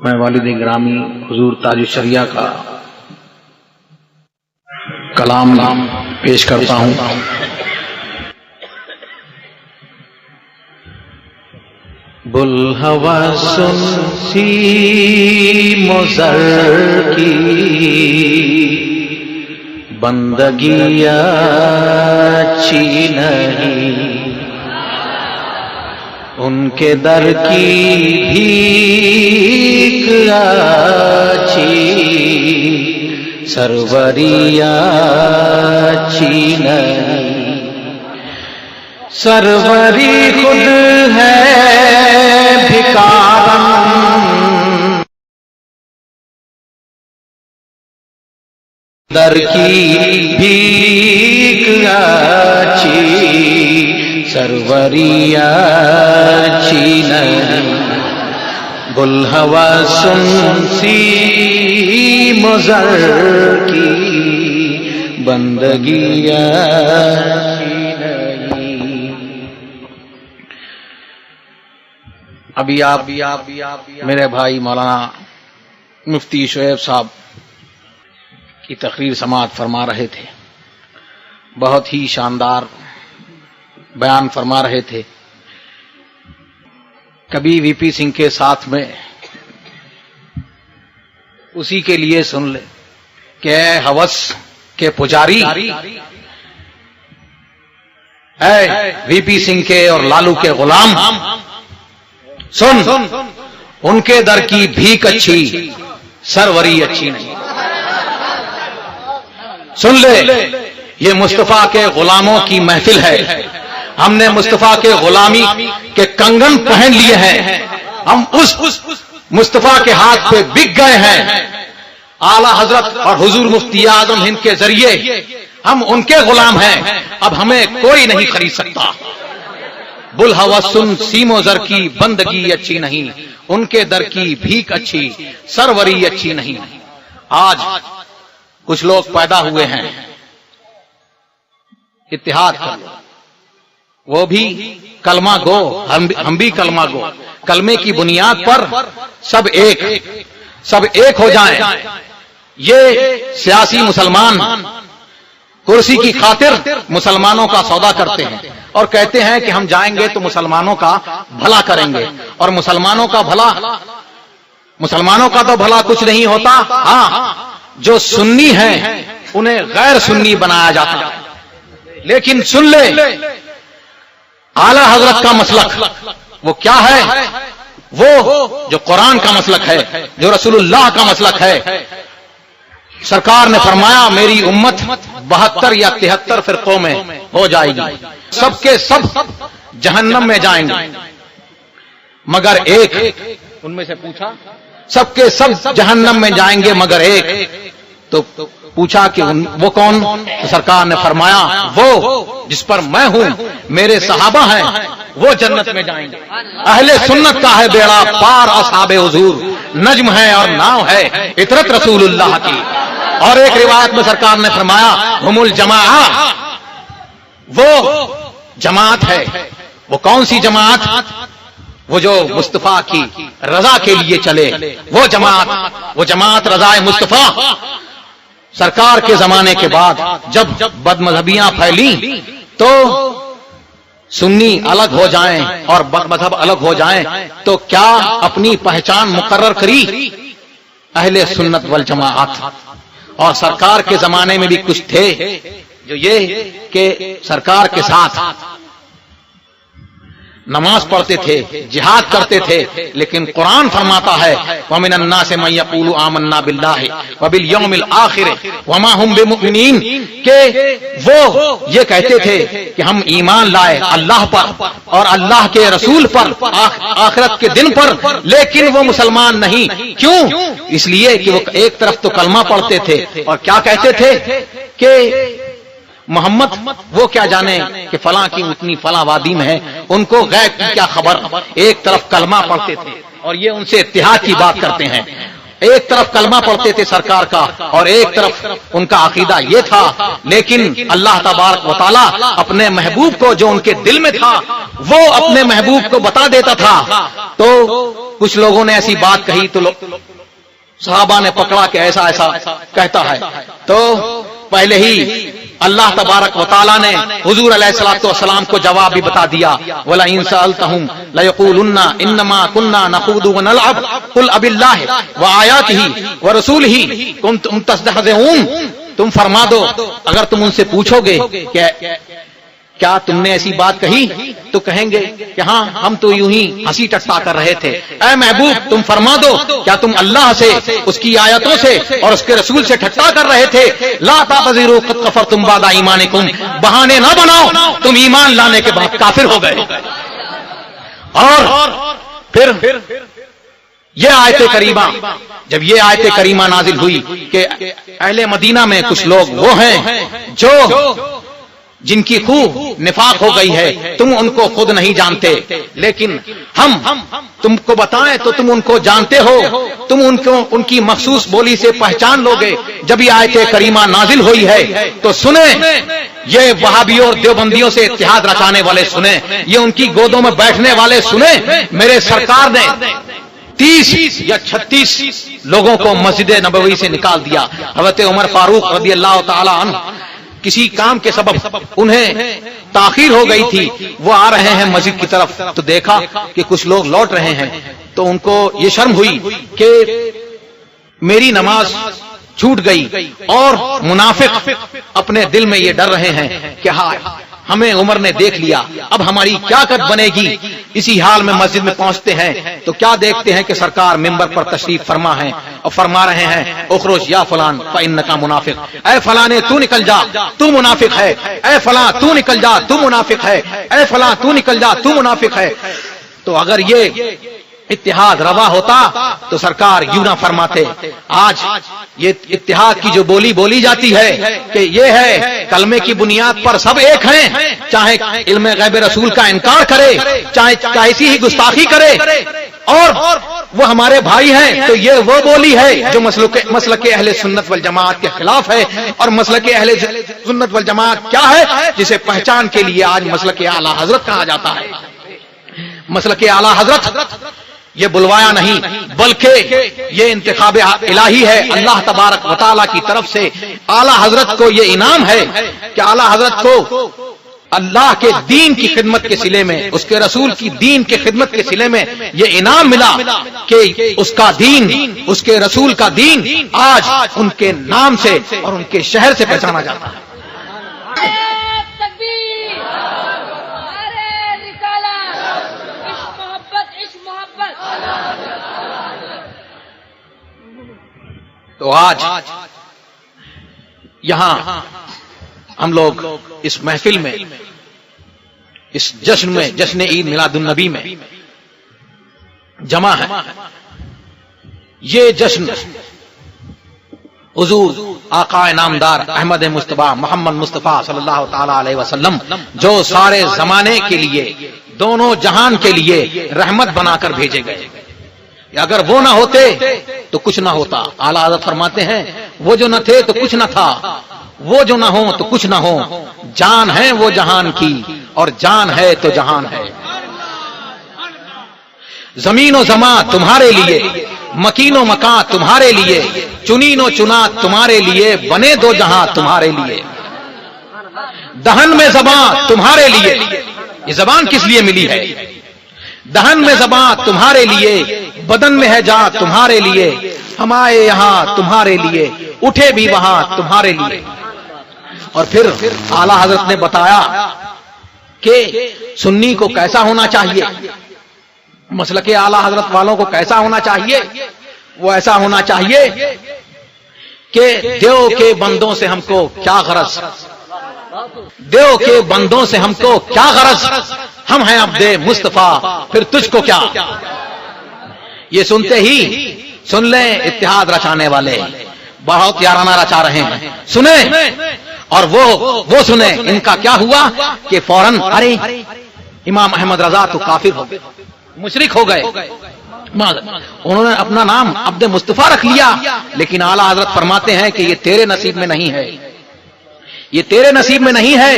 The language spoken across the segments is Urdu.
میں والد گرامی حضور تاج الشریعہ کا کلام پیش کرتا ہوں۔ بلہوا سن سیم و زر کی بندگی اچھی نہیں، ان کے در کی بھیک اچھی، سروری اچھی نہیں، سروری خود ہے بھکارن، در کی بھیک اچھی، سروری اچھی نہیں، بلہوا سن سیم و زر کی بندگی اچھی نہیں۔ ابھی آپ میرے بھائی مولانا مفتی شعیب صاحب کی تقریر سماعت فرما رہے تھے، بہت ہی شاندار بیان فرما رہے تھے۔ کبھی وی پی سنگھ کے ساتھ میں اسی کے لیے سن لے کہ اے ہوس کے پجاری، اے وی پی سنگھ کے اور لالو کے غلام، سن، ان کے در کی بھیک اچھی، سروری اچھی نہیں۔ سن لے، یہ مصطفیٰ کے غلاموں کی محفل ہے، ہم نے مصطفیٰ کے غلامی کے کنگن پہن لیے ہیں، ہم اس مصطفیٰ کے ہاتھ پہ بک گئے ہیں۔ اعلی حضرت اور حضور مفتی اعظم ہند کے ذریعے ہم ان کے غلام ہیں، اب ہمیں کوئی نہیں خرید سکتا۔ بلہوا سن سیم و زر کی بندگی اچھی نہیں، ان کے در کی بھیک اچھی، سروری اچھی نہیں۔ آج کچھ لوگ پیدا ہوئے ہیں، اتحاد کر لو، وہ بھی کلمہ گو، ہم بھی کلمہ گو، کلمے کی بنیاد پر سب ایک ہو جائیں۔ یہ سیاسی مسلمان کرسی کی خاطر مسلمانوں کا سودا کرتے ہیں اور کہتے ہیں کہ ہم جائیں گے تو مسلمانوں کا بھلا کریں گے، اور مسلمانوں کا تو بھلا کچھ نہیں ہوتا۔ ہاں، جو سنی ہیں انہیں غیر سنی بنایا جاتا ہے۔ لیکن سن لے، اعلی حضرت کا مسلک وہ کیا ہے؟ وہ جو قرآن کا مسلک ہے، جو رسول اللہ کا مسلک ہے۔ سرکار نے فرمایا میری امت 72 یا 73 فرقوں میں ہو جائے گی، سب کے سب جہنم میں جائیں گے مگر ایک۔ ان میں سے پوچھا سب کے سب جہنم میں جائیں گے مگر ایک، تو پوچھا کہ وہ کون؟ تو سرکار نے فرمایا وہ جس پر میں ہوں، میرے صحابہ ہیں، وہ جنت میں جائیں گے۔ اہل سنت کا ہے بیڑا پار، اصحاب حضور نجم ہے اور ناؤ ہے عطرت رسول اللہ کی۔ اور ایک روایت میں سرکار نے فرمایا ہم الجماعہ، وہ جماعت ہے۔ وہ کون سی جماعت؟ وہ جو مصطفیٰ کی رضا کے لیے چلے، وہ جماعت رضا مصطفیٰ۔ سرکار کے زمانے کے بعد جب بد مذہبیاں پھیلیں تو سنی الگ ہو جائیں اور بد مذہب الگ ہو جائیں، تو کیا اپنی پہچان مقرر کری اہل سنت والجماعت۔ اور سرکار کے زمانے میں بھی کچھ تھے جو یہ کہ سرکار کے ساتھ نماز پڑھتے تھے، جہاد کرتے تھے، لیکن قرآن فرماتا ہے وَمِنَ النَّاسِ مَن يَقُولُ آمَنَّا بِاللَّهِ وَبِالْيَوْمِ الْآخِرِ وَمَا هُمْ بِمُؤْمِنِينَ، کہ وہ یہ کہتے تھے کہ ہم ایمان لائے اللہ پر اور اللہ کے رسول پر، آخرت کے دن پر، لیکن وہ مسلمان نہیں۔ کیوں؟ اس لیے کہ وہ ایک طرف تو کلمہ پڑھتے تھے اور کیا کہتے تھے کہ محمد وہ کیا جانے کہ فلاں کی اتنی فلاں وادی میں ہے، ان کو غیب کی کیا خبر۔ ایک طرف کلمہ پڑھتے تھے اور یہ ان سے اتحاد کی بات کرتے ہیں، ایک طرف کلمہ پڑھتے تھے سرکار کا اور ایک طرف ان کا عقیدہ یہ تھا، لیکن اللہ تبارک و تعالیٰ اپنے محبوب کو جو ان کے دل میں تھا وہ اپنے محبوب کو بتا دیتا تھا۔ تو کچھ لوگوں نے ایسی بات کہی تو صحابہ نے پکڑا کہ ایسا ایسا کہتا ہے، تو پہلے ہی اللہ تبارک و تعالیٰ نے حضور علیہ الصلوۃ والسلام کو جواب بھی بتا دیا، وَلَئِن سَأَلْتَهُمْ لَيَقُولُنَّ إِنَّمَا كُنَّا نَخُوضُ وَنَلْعَبُ قُلْ أَبِاللَّهِ وَآيَاتِهِ وَرَسُولِهِ كُنتُمْ تَسْتَهْزِئُونَ۔ تم فرما دو، اگر تم ان سے پوچھو گے کہ کیا تم نے ایسی بات کہی تو کہیں گے کہ ہاں ہم تو یوں ہی ہنسی ٹٹا کر رہے تھے۔ اے محبوب تم فرما دو، کیا تم اللہ سے، اس کی آیتوں سے اور اس کے رسول سے ٹھٹا کر رہے تھے؟ لا تعتذروا قد کفرتم بعد ایمانکم، بہانے نہ بناؤ، تم ایمان لانے کے بعد کافر ہو گئے۔ اور پھر یہ آیت کریمہ، جب یہ آیت کریمہ نازل ہوئی کہ اہل مدینہ میں کچھ لوگ وہ ہیں جو جن کی خوب نفاق ہو گئی ہے، تم ان کو خود نہیں جانتے لیکن ہم تم کو بتائیں تو تم ان کو جانتے ہو، تم ان کی مخصوص بولی سے پہچان لوگے۔ جب یہ آیت کریمہ نازل ہوئی ہے تو سنیں، یہ وہابیوں اور دیوبندیوں سے اتحاد رچانے والے سنیں، یہ ان کی گودوں میں بیٹھنے والے سنیں، میرے سرکار نے 30 یا 36 لوگوں کو مسجد نبوی سے نکال دیا۔ حضرت عمر فاروق رضی اللہ تعالی عنہ کسی کام کے سبب انہیں تاخیر ہو گئی تھی، وہ آ رہے ہیں مسجد کی طرف تو دیکھا کہ کچھ لوگ لوٹ رہے ہیں، تو ان کو یہ شرم ہوئی کہ میری نماز چھوٹ گئی، اور منافق اپنے دل میں یہ ڈر رہے ہیں کہ ہاں ہمیں عمر نے دیکھ لیا، اب ہماری کیا قد بنے گی۔ اسی حال میں مسجد میں پہنچتے ہیں تو کیا دیکھتے ہیں کہ سرکار ممبر پر تشریف فرما ہے اور فرما رہے ہیں اخرج یا فلان فإنک منافق، اے فلانے تو نکل جا تو منافق ہے، اے فلاں تو نکل جا تو منافق ہے، اے فلاں تو نکل جا تو منافق ہے۔ تو اگر یہ اتحاد روا ہوتا تو سرکار یوں نہ فرماتے۔ آج یہ اتحاد کی جو بولی بولی جاتی ہے کہ یہ ہے کلمے کی بنیاد پر سب ایک ہیں، چاہے علم غیب رسول کا انکار کرے، چاہے کیسی ہی گستاخی کرے، اور وہ ہمارے بھائی ہیں، تو یہ وہ بولی ہے جو مسلک اہل سنت والجماعت کے خلاف ہے۔ اور مسلک اہل سنت والجماعت کیا ہے؟ جسے پہچان کے لیے آج مسلک اعلی حضرت کہا جاتا ہے۔ مسلک اعلی حضرت یہ بلوایا نہیں بلکہ یہ انتخاب الہی ہے، اللہ تبارک و تعالیٰ کی طرف سے اعلی حضرت کو یہ انعام ہے کہ اعلی حضرت کو اللہ کے دین کی خدمت کے صلے میں، اس کے رسول کی دین کی خدمت کے صلے میں یہ انعام ملا کہ اس کا دین، اس کے رسول کا دین آج ان کے نام سے اور ان کے شہر سے پہچانا جاتا ہے۔ تو آج یہاں ہم لوگ اس محفل میں، اس جشن میں، جشن عید میلاد النبی میں جمع ہے۔ یہ جشن حضور آقا نامدار احمد مصطفیٰ محمد مصطفیٰ صلی اللہ تعالی علیہ وسلم جو سارے زمانے کے لیے، دونوں جہان کے لیے رحمت بنا کر بھیجے گئے، اگر وہ نہ ہوتے تو کچھ نہ ہوتا۔ اعلیٰ حضرت فرماتے ہیں وہ جو نہ تھے تو کچھ نہ تھا، وہ جو نہ ہو تو کچھ نہ ہو، جان ہے وہ جہان کی اور جان ہے تو جہان ہے۔ زمین و زمان تمہارے لیے، مکین و مکان تمہارے لیے، چنین و چنا تمہارے لیے، بنے دو جہاں تمہارے لیے، دہن میں زبان تمہارے لیے۔ یہ زبان کس لیے ملی ہے؟ دہن میں زبان تمہارے لیے، بدن میں ہے جان تمہارے لیے، ہم آئے یہاں تمہارے لیے، اٹھے بھی وہاں تمہارے لیے۔ اور پھر اعلیٰ حضرت نے بتایا کہ سنی کو کیسا ہونا چاہیے، مسلک اعلیٰ حضرت والوں کو کیسا ہونا چاہیے۔ وہ ایسا ہونا چاہیے کہ دیو کے بندوں سے ہم کو کیا غرض، دیو کے بندوں سے ہم کو کیا غرض، ہم ہیں عبد مصطفیٰ پھر تجھ کو کیا۔ یہ سنتے ہی سن لیں اتحاد رچانے والے بہت یارانہ رچا رہے ہیں، سنیں اور وہ سنیں ان کا کیا ہوا کہ فوراً ارے امام احمد رضا تو کافر ہو گئے، مشرک ہو گئے۔ انہوں نے اپنا نام عبد مصطفیٰ رکھ لیا، لیکن اعلیٰ حضرت فرماتے ہیں کہ یہ تیرے نصیب میں نہیں ہے، یہ تیرے نصیب میں نہیں ہے،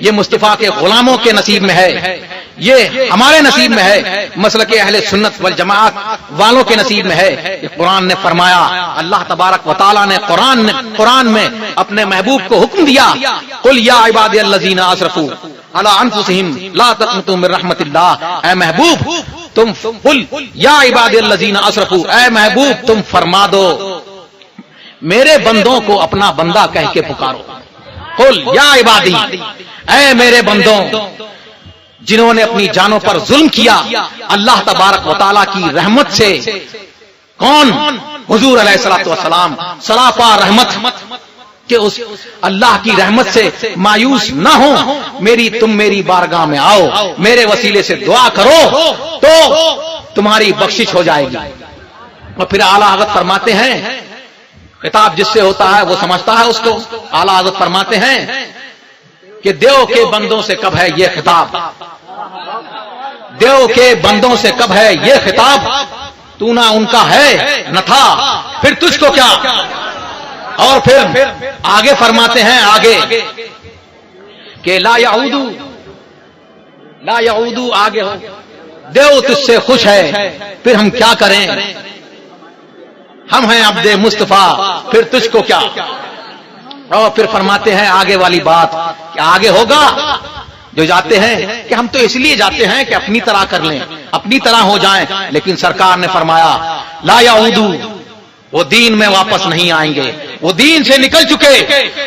یہ مصطفیٰ کے غلاموں کے نصیب میں ہے، یہ ہمارے نصیب میں ہے، مسلک اہل سنت والجماعت والوں کے نصیب میں ہے۔ یہ قرآن نے فرمایا، اللہ تبارک و تعالیٰ نے قرآن میں اپنے محبوب کو حکم دیا، قل یا عبادی الذین اسرفوا علی انفسہم لا تقنطوا من رحمت اللہ، اے محبوب تم قل یا عبادی الذین اسرفوا، اے محبوب تم فرما دو میرے بندوں کو اپنا بندہ کہہ کے پکارو، قل یا عبادی، اے میرے بندوں جنہوں نے اپنی جانوں پر ظلم کیا، اللہ تبارک و تعالیٰ کی رحمت سے کون؟ حضور علیہ الصلوۃ والسلام سراپا رحمت، کہ اس اللہ کی رحمت سے مایوس نہ ہو، تم میری بارگاہ میں آؤ، میرے وسیلے سے دعا کرو تو تمہاری بخشش ہو جائے گی۔ اور پھر اعلیٰ حضرت فرماتے ہیں، خطاب جس سے ہوتا ہے وہ سمجھتا ہے اس کو، اعلیٰ حضرت فرماتے ہیں کہ دیو کے بندوں سے کب ہے یہ خطاب، دیو کے بندوں سے کب ہے یہ خطاب، تو نہ ان کا ہے نہ تھا، پھر تجھ کو کیا۔ اور پھر آگے فرماتے ہیں آگے کہ لا یعودو آگے ہو، دیو تجھ سے خوش ہے، پھر ہم کیا کریں، ہم ہیں عبد مصطفیٰ، پھر تجھ کو کیا۔ اور پھر فرماتے ہیں آگے والی بات کہ آگے ہوگا، جو جاتے ہیں کہ ہم تو اس لیے جاتے ہیں کہ اپنی طرح کر لیں، اپنی طرح ہو جائیں، لیکن سرکار نے فرمایا لا یعودو، وہ دین میں واپس نہیں آئیں گے، وہ دین سے نکل چکے،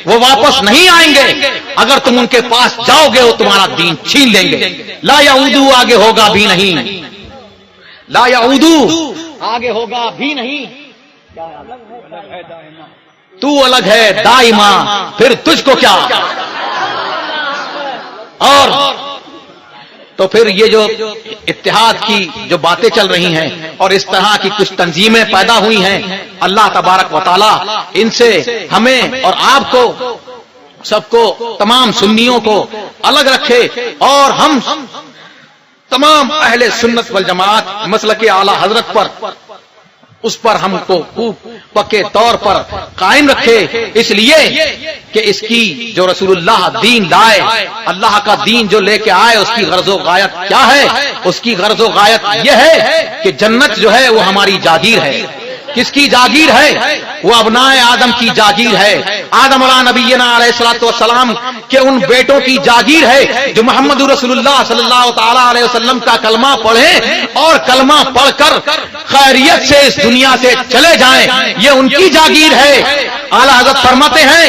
وہ واپس نہیں آئیں گے، اگر تم ان کے پاس جاؤ گے وہ تمہارا دین چھین لیں گے۔ لا یعودو آگے ہوگا بھی نہیں، لا یعودو آگے ہوگا بھی نہیں، تو الگ ہے دائما، پھر تجھ کو کیا۔ اور تو پھر یہ جو اتحاد کی جو باتیں چل رہی ہیں اور اس طرح کی کچھ تنظیمیں پیدا ہوئی ہیں، اللہ تبارک و تعالی ان سے ہمیں اور آپ کو سب کو، تمام سنیوں کو الگ رکھے، اور ہم تمام اہل سنت والجماعت مسلک اعلی حضرت پر، اس پر ہم کو خوب پکے طور پر قائم رکھے، اس لیے کہ اس کی جو رسول اللہ دین لائے، اللہ کا دین جو لے کے آئے، اس کی غرض و غایت کیا ہے؟ اس کی غرض و غایت یہ ہے کہ جنت جو ہے وہ ہماری جاگیر ہے۔ کس کی جاگیر ہے؟ وہ ابناء آدم کی جاگیر ہے، آدم علیہ نبینا علیہ الصلوۃ والسلام کے ان بیٹوں کی جاگیر ہے جو محمد رسول اللہ صلی اللہ تعالی علیہ وسلم کا کلمہ پڑھیں اور کلمہ پڑھ کر خیریت سے اس دنیا سے چلے جائیں، یہ ان کی جاگیر ہے۔ اعلیٰ حضرت فرماتے ہیں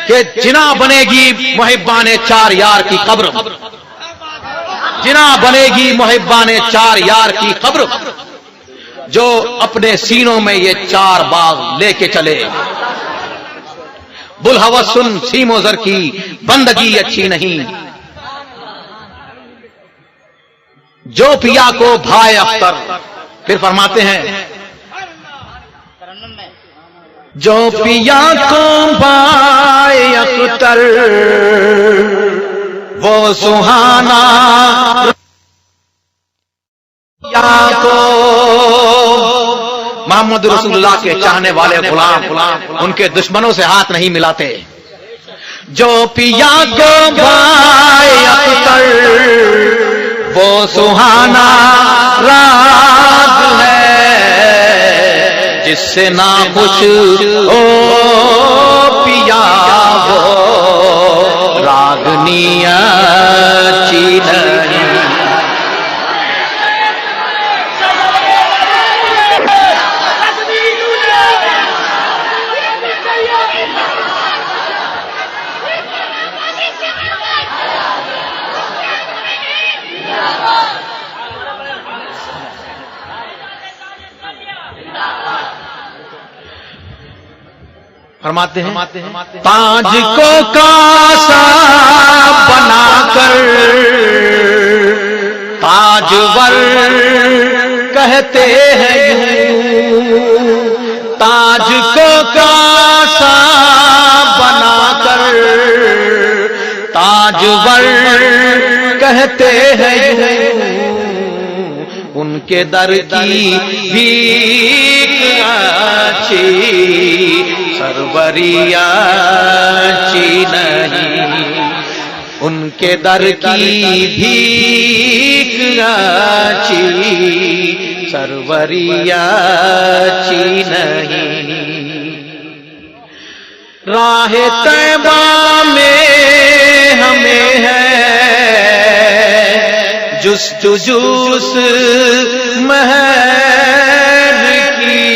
کہ جنا بنے گی محبان چار یار کی قبر، جنا بنے گی محبان چار یار کی قبر، جو اپنے سینوں میں یہ چار باغ لے کے چلے۔ بلہوس سن سیم و زر کی بندگی اچھی نہیں، جو پیا کو بھائے اختر۔ پھر فرماتے ہیں جو پیا کو بھائے اختر وہ سہانا کو، محمد رسول اللہ کے چاہنے والے غلام ان کے دشمنوں سے ہاتھ نہیں ملاتے۔ جو پیا کو بھائے اختر وہ سہانا راز ہے، جس سے نہ خوش ہو پیا وہ راگنی اچھی نہیں۔ فرماتے ہیں تاج کو کاسا بنا کر تاجور کہتے ہیں یوں، تاج کو کاسا بنا کر تاجور کہتے ہیں یوں، ان ان کے در کی بھیک اچھی سروری اچھی نہیں، ان کے در کی بھیک اچھی سروری اچھی نہیں۔ راہ طیبہ میں ہمیں ہے جستجو اس مہر کی،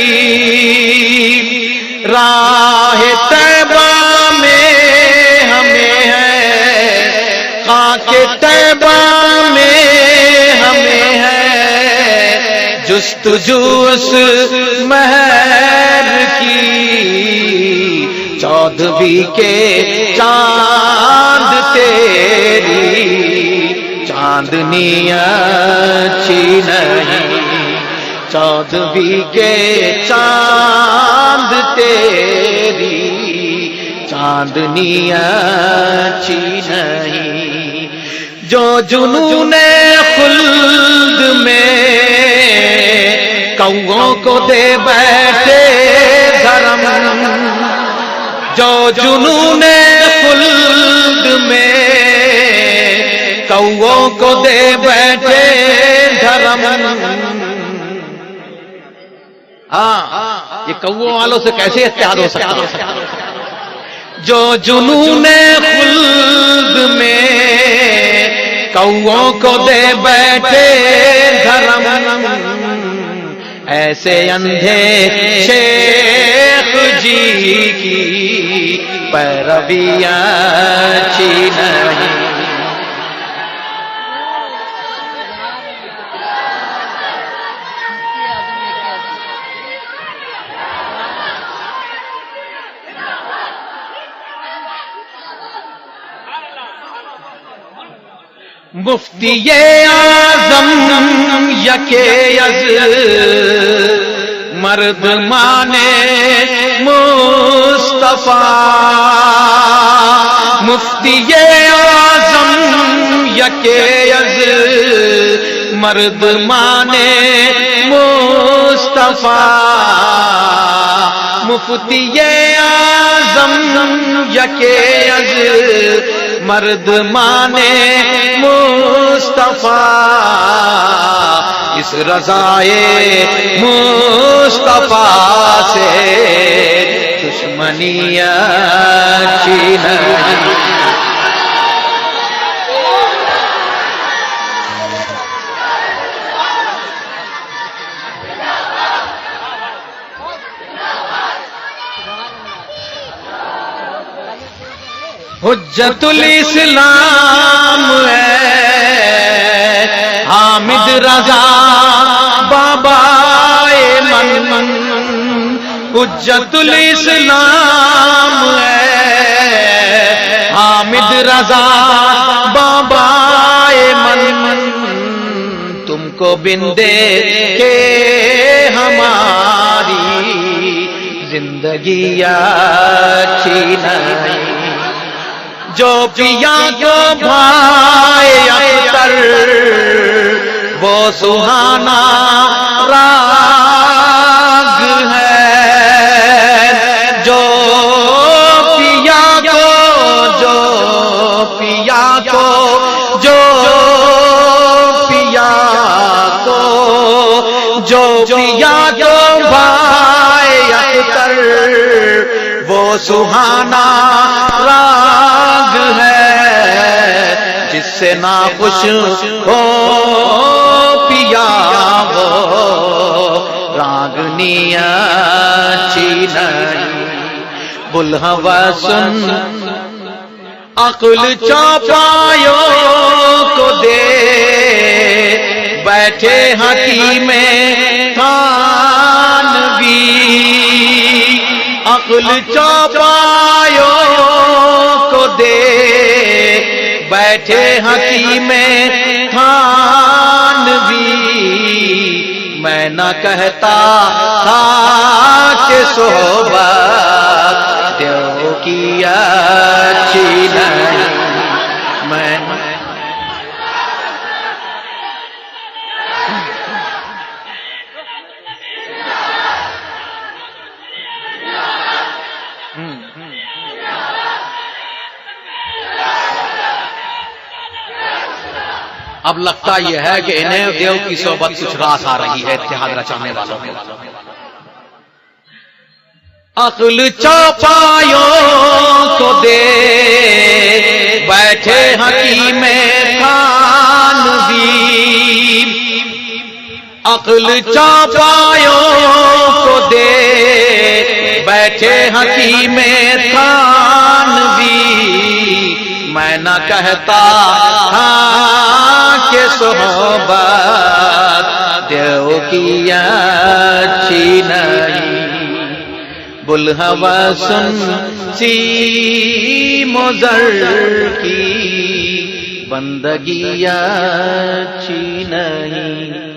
راہ طیبہ میں ہمیں ہے خاک طیبہ میں ہمیں ہے جستجو اس مہر کی۔ چودھویں کے چاند تیری چاندنی اچھی نہیں، چودھویں کے چاند تیری چاندنی اچھی نہیں۔ جو جنون خلد میں کوؤں کو دے بیٹھے دھرم، جو جنون خلد میں کوؤں کو دے بیٹھے دھرم۔ ہاں، یہ کوؤں والوں سے کیسے اتحاد ہو سکتا ہے؟ جو جنون خلد میں کوؤں کو دے بیٹھے دھرم، ایسے اندھے شیخ جی کی پیروی اچھی نہیں۔ مفتی اعظم یکے از مرد مانے مصطفیٰ، مفتی اعظم یکے از مرد مانے مصطفیٰ، مفتی اعظم یکے از مرد مانے مصطفیٰ، اس رضائے مصطفیٰ سے دشمنی اچھی نہیں۔ حجت الاسلام ہے حامد رضا بابا من، حجت الاسلام ہے حامد رضا بابا من، تم کو بندے کے ہماری زندگی اچھی نہیں۔ جو پیا کو بھائی اختر وہ سہانا راگ ہے، جو پیا کو جو پیا کو جو پیا کو جو پیا کو بھائی اختر وہ سہانا راگ ہے، جس سے ناخوش ہو پیا وہ راگنی اچھی نہیں۔ بلہوا سن عقل چوپایوں کو دے بیٹھے حکیم تھانوی، عقل چوپایوں کو دے بیٹھے حکیم تھانوی، میں نہ کہتا تھا کہ صحبت دیو کی اچھی نہیں، میں اب لگتا یہ ہے کہ انہیں دیو کی صحبت کچھ راس آ رہی ہے اتحاد رچانے والوں میں. عقل چوپایوں کو دے بیٹھے حکیم تھانوی، عقل چوپایوں کو دے بیٹھے حکیم تھانوی. میں نہ کہتا ہاں کہ صحبت دیو کی اچھی نہیں، بلہوا سن سی مضر کی بندگی اچھی نہیں.